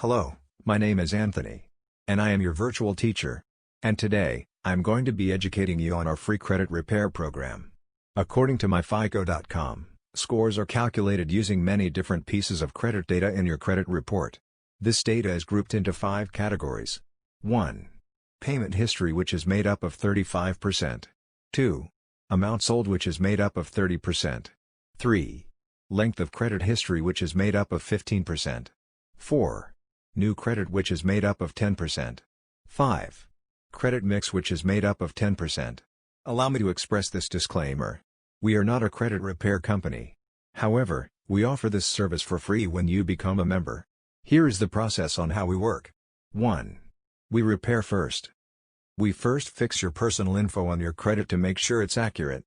Hello, my name is Anthony. And I am your virtual teacher. And today, I'm going to be educating you on our free credit repair program. According to myfico.com, scores are calculated using many different pieces of credit data in your credit report. This data is grouped into 5 categories. 1. Payment history, which is made up of 35%. 2. Amount sold, which is made up of 30%. 3. Length of credit history, which is made up of 15%. 4. New credit, which is made up of 10%. 5. Credit mix, which is made up of 10%. Allow me to express this disclaimer. We are not a credit repair company. However, we offer this service for free when you become a member. Here is the process on how we work. 1. We repair first. We first fix your personal info on your credit to make sure it's accurate.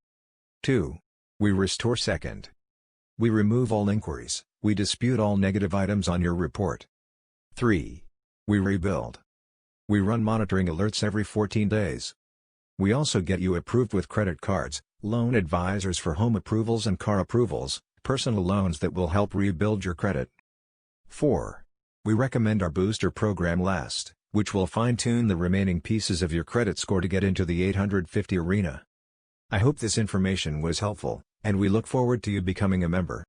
2. We restore second. We remove all inquiries, we dispute all negative items on your report. 3. We rebuild. We run monitoring alerts every 14 days. We also get you approved with credit cards, loan advisors for home approvals and car approvals, personal loans that will help rebuild your credit. 4. We recommend our booster program last, which will fine-tune the remaining pieces of your credit score to get into the 850 arena. I hope this information was helpful, and we look forward to you becoming a member.